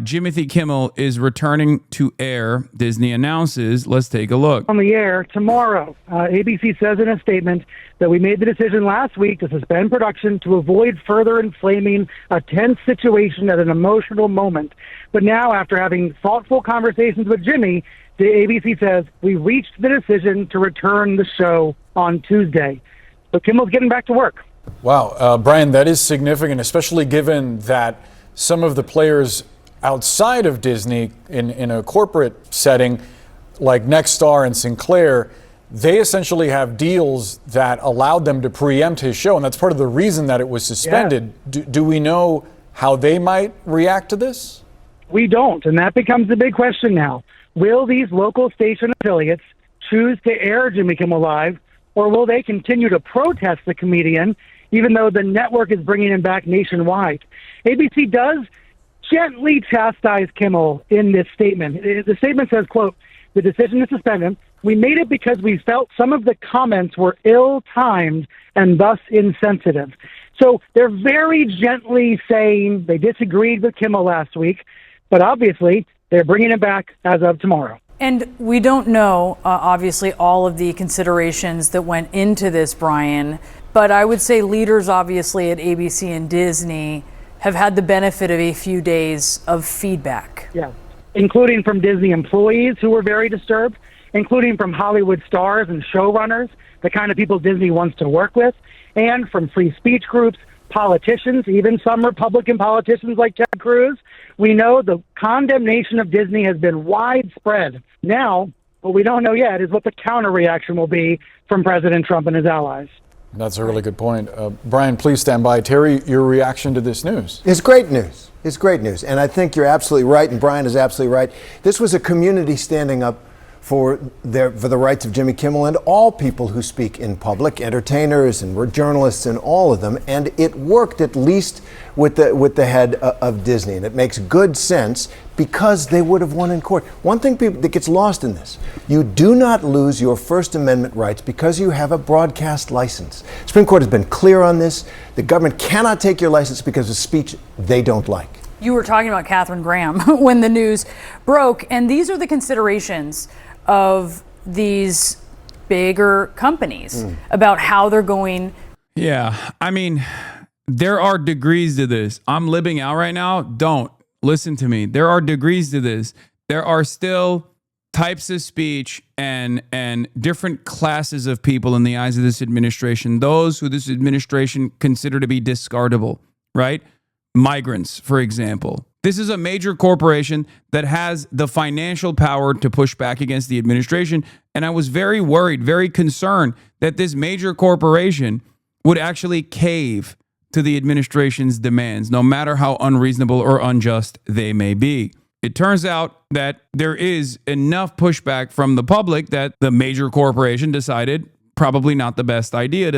Jimothy Kimmel is returning to air, Disney announces. Let's take a look. On the air tomorrow, ABC says in a statement that we made the decision last week to suspend production to avoid further inflaming a tense situation at an emotional moment. But now, after having thoughtful conversations with Jimmy, the ABC says we reached the decision to return the show on Tuesday. So Kimmel's getting back to work. Wow, Brian, that is significant, especially given that some of the players outside of Disney in a corporate setting like Nexstar and Sinclair, they essentially have deals that allowed them to preempt his show, and that's part of the reason that it was suspended. Yeah. Do we know how they might react to this? We don't, and that becomes the big question now. Will these local station affiliates choose to air Jimmy Kimmel Live, or will they continue to protest the comedian even though the network is bringing him back nationwide? ABC does gently chastise Kimmel in this statement. The statement says, quote, "The decision to suspend him, we made it because we felt some of the comments were ill-timed and thus insensitive." So they're very gently saying they disagreed with Kimmel last week, but obviously they're bringing him back as of tomorrow. And we don't know, obviously, all of the considerations that went into this, Brian, but I would say leaders, obviously, at ABC and Disney have had the benefit of a few days of feedback. Yeah, including from Disney employees who were very disturbed, including from Hollywood stars and showrunners, the kind of people Disney wants to work with, and from free speech groups, politicians, even some Republican politicians like Ted Cruz. We know the condemnation of Disney has been widespread. Now, what we don't know yet is what the counter reaction will be from President Trump and his allies. That's a really good point. Brian, please stand by. Terry, your reaction to this news? It's great news. It's great news. And I think you're absolutely right, and Brian is absolutely right. This was a community standing up for the rights of Jimmy Kimmel and all people who speak in public, entertainers and journalists and all of them. And it worked, at least with the head of Disney. And it makes good sense because they would have won in court. One thing that gets lost in this, you do not lose your First Amendment rights because you have a broadcast license. Supreme Court has been clear on this. The government cannot take your license because of speech they don't like. You were talking about Katharine Graham when the news broke, and these are the considerations of these bigger companies about how they're going. Yeah, I mean, there are degrees to this. I'm living out right now. Don't listen to me. There are degrees to this. There are still types of speech and different classes of people in the eyes of this administration. Those who this administration consider to be discardable, right? Migrants, for example. This is a major corporation that has the financial power to push back against the administration. And I was very worried, very concerned that this major corporation would actually cave to the administration's demands, no matter how unreasonable or unjust they may be. It turns out that there is enough pushback from the public that the major corporation decided probably not the best idea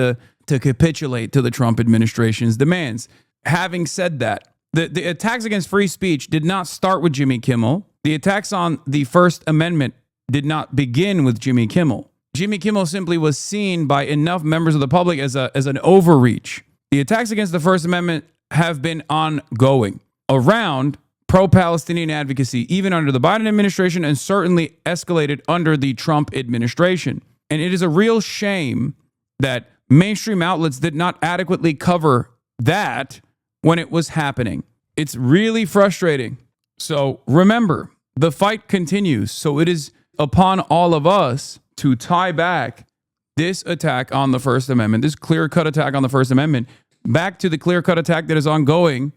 to capitulate to the Trump administration's demands. Having said that, the attacks against free speech did not start with Jimmy Kimmel. The attacks on the First Amendment did not begin with Jimmy Kimmel. Jimmy Kimmel simply was seen by enough members of the public as an overreach. The attacks against the First Amendment have been ongoing around pro-Palestinian advocacy, even under the Biden administration, and certainly escalated under the Trump administration. And it is a real shame that mainstream outlets did not adequately cover that when it was happening. It's really frustrating. So remember, the fight continues. So it is upon all of us to tie back this attack on the First Amendment, this clear-cut attack on the First Amendment, back to the clear-cut attack that is ongoing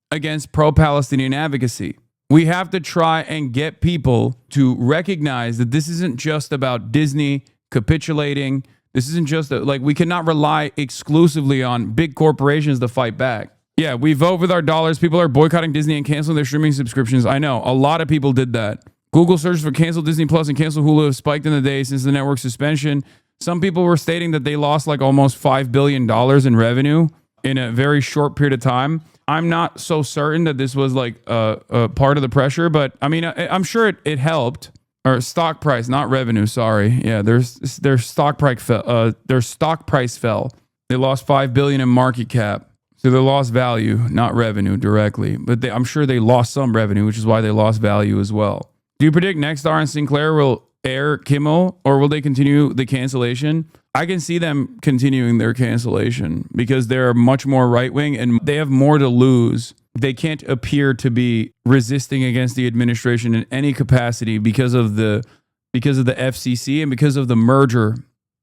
against pro-Palestinian advocacy. We have to try and get people to recognize that this isn't just about Disney capitulating. This isn't just we cannot rely exclusively on big corporations to fight back. Yeah, we vote with our dollars. People are boycotting Disney and canceling their streaming subscriptions. I know a lot of people did that. Google searches for cancel Disney Plus and cancel Hulu have spiked in the day since the network suspension. Some people were stating that they lost almost $5 billion in revenue in a very short period of time. I'm not so certain that this was a part of the pressure, but I mean, I'm sure it helped. Or stock price, not revenue. Sorry. Yeah, their stock price fell. They lost $5 billion in market cap. So they lost value, not revenue directly, but I'm sure they lost some revenue, which is why they lost value as well. Do you predict Nexstar and Sinclair will air Kimmel, or will they continue the cancellation? I can see them continuing their cancellation because they're much more right-wing and they have more to lose. They can't appear to be resisting against the administration in any capacity because of the FCC and because of the merger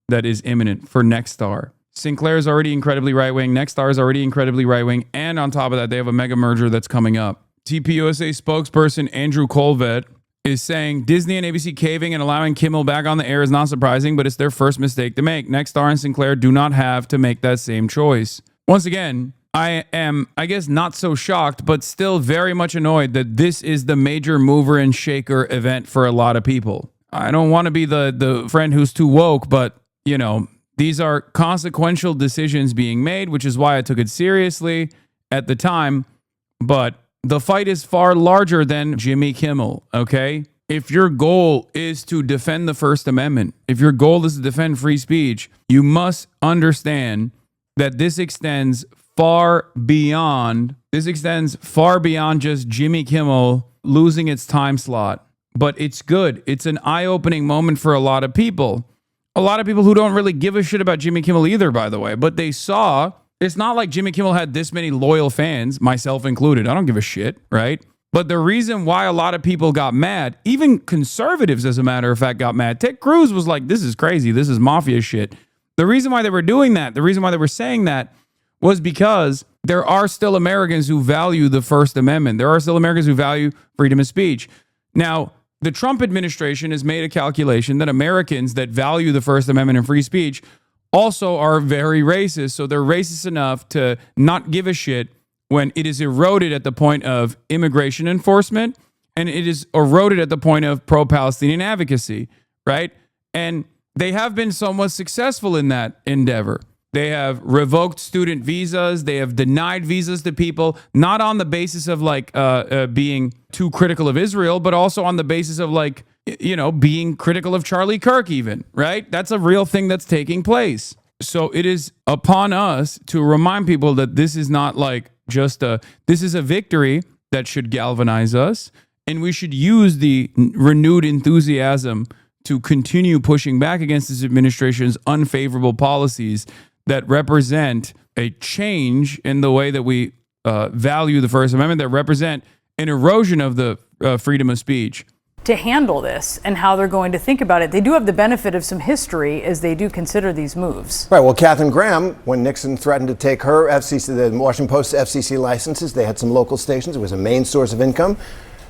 that is imminent for Nexstar. Sinclair is already incredibly right-wing. Nexstar is already incredibly right-wing. And on top of that, they have a mega merger that's coming up. TPUSA spokesperson Andrew Colvett is saying Disney and ABC caving and allowing Kimmel back on the air is not surprising, but it's their first mistake to make. Nexstar and Sinclair do not have to make that same choice. Once again, I am, I guess, not so shocked, but still very much annoyed that this is the major mover and shaker event for a lot of people. I don't want to be the friend who's too woke, but, you know, these are consequential decisions being made, which is why I took it seriously at the time. But the fight is far larger than Jimmy Kimmel, okay? If your goal is to defend the First Amendment, if your goal is to defend free speech, you must understand that this extends far beyond just Jimmy Kimmel losing its time slot. But it's good. It's an eye-opening moment for a lot of people. A lot of people who don't really give a shit about Jimmy Kimmel either, by the way. But they saw, it's not like Jimmy Kimmel had this many loyal fans, myself included. I don't give a shit, right? But the reason why a lot of people got mad, even conservatives, as a matter of fact, got mad. Ted Cruz was like, this is crazy. This is mafia shit. The reason why they were doing that, the reason why they were saying that was because there are still Americans who value the First Amendment. There are still Americans who value freedom of speech. Now, the Trump administration has made a calculation that Americans that value the First Amendment and free speech also are very racist. So they're racist enough to not give a shit when it is eroded at the point of immigration enforcement and it is eroded at the point of pro-Palestinian advocacy, right? And they have been somewhat successful in that endeavor. They have revoked student visas. They have denied visas to people, not on the basis of like being too critical of Israel, but also on the basis of like, you know, being critical of Charlie Kirk even, right? That's a real thing that's taking place. So it is upon us to remind people that this is not like just this is a victory that should galvanize us. And we should use the renewed enthusiasm to continue pushing back against this administration's unfavorable policies that represent a change in the way that we value the First Amendment, that represent an erosion of the freedom of speech. To handle this and how they're going to think about it, they do have the benefit of some history as they do consider these moves. Right. Well, Katharine Graham, when Nixon threatened to take her FCC, the Washington Post's FCC licenses, they had some local stations. It was a main source of income.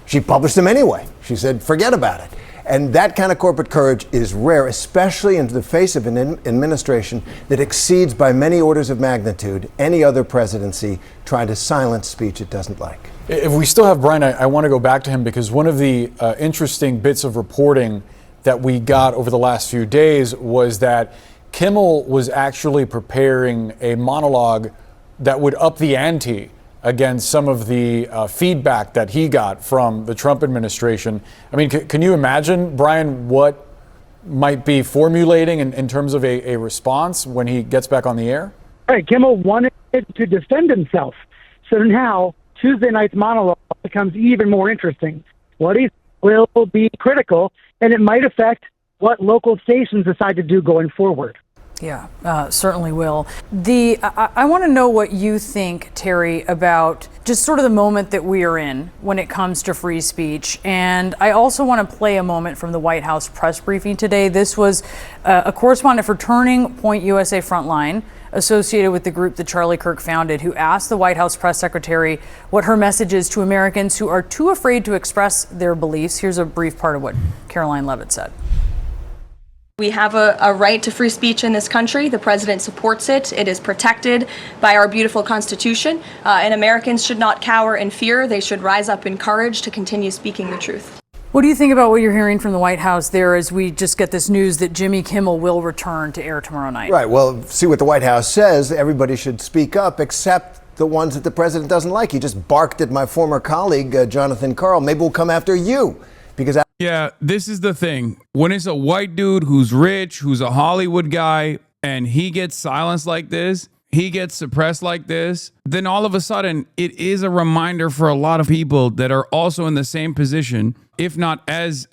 She published them anyway. She said, forget about it. And that kind of corporate courage is rare, especially in the face of an administration that exceeds by many orders of magnitude any other presidency trying to silence speech it doesn't like. If we still have Brian, I want to go back to him because one of the interesting bits of reporting that we got over the last few days was that Kimmel was actually preparing a monologue that would up the ante against some of the feedback that he got from the Trump administration. I mean, can you imagine, Brian, what might be formulating in terms of a response when he gets back on the air? Right. Kimmel wanted to defend himself. So now Tuesday night's monologue becomes even more interesting. What he will be critical, and it might affect what local stations decide to do going forward. Yeah, certainly will. I want to know what you think, Terry, about just sort of the moment that we are in when it comes to free speech. And I also want to play a moment from the White House press briefing today. This was a correspondent for Turning Point USA Frontline, associated with the group that Charlie Kirk founded, who asked the White House press secretary what her message is to Americans who are too afraid to express their beliefs. Here's a brief part of what Caroline Levitt said. We have a right to free speech in this country. The president supports it. It is protected by our beautiful Constitution. And Americans should not cower in fear. They should rise up in courage to continue speaking the truth. What do you think about what you're hearing from the White House there as we just get this news that Jimmy Kimmel will return to air tomorrow night? Right. Well, see what the White House says. Everybody should speak up except the ones that the president doesn't like. He just barked at my former colleague, Jonathan Karl. Maybe we'll come after you because yeah, this is the thing. When it's a white dude who's rich, who's a Hollywood guy, and he gets silenced like this, he gets suppressed like this, then all of a sudden it is a reminder for a lot of people that are also in the same position, if not as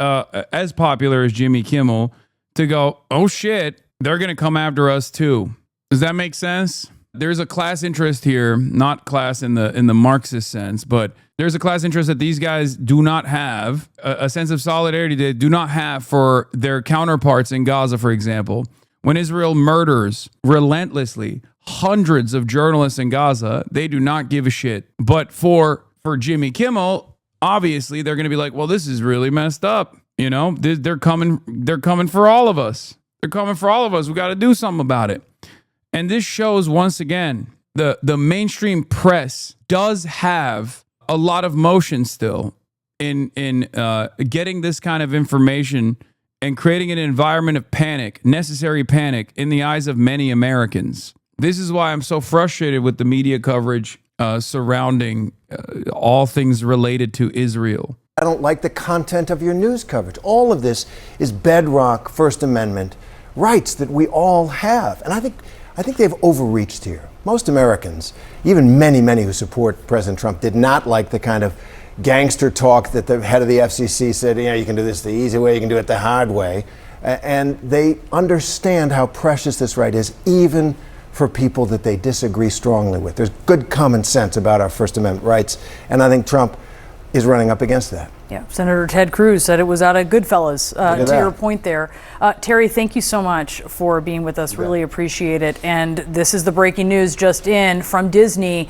popular as Jimmy Kimmel, to go, oh shit, they're going to come after us too. Does that make sense? There's a class interest here, not class in the Marxist sense, but there's a class interest that these guys do not have, a sense of solidarity they do not have for their counterparts in Gaza, for example. When Israel murders relentlessly hundreds of journalists in Gaza, they do not give a shit. But for Jimmy Kimmel, obviously they're going to be like, well, this is really messed up. You know, they're coming for all of us. They're coming for all of us. We got to do something about it. And this shows once again, the mainstream press does have a lot of motion still in getting this kind of information and creating an environment of panic, necessary panic in the eyes of many Americans. This is why I'm so frustrated with the media coverage surrounding all things related to Israel. I don't like the content of your news coverage. All of this is bedrock First Amendment rights that we all have. And I think they've overreached here. Most Americans, even many who support President Trump, did not like the kind of gangster talk that the head of the FCC said, you can do this the easy way, you can do it the hard way. And they understand how precious this right is, even for people that they disagree strongly with. There's good common sense about our First Amendment rights, and I think Trump is running up against that. Yeah, Senator Ted Cruz said it was out of Goodfellas, to your point there. Terry, thank you so much for being with us. Really appreciate it. And this is the breaking news just in from Disney.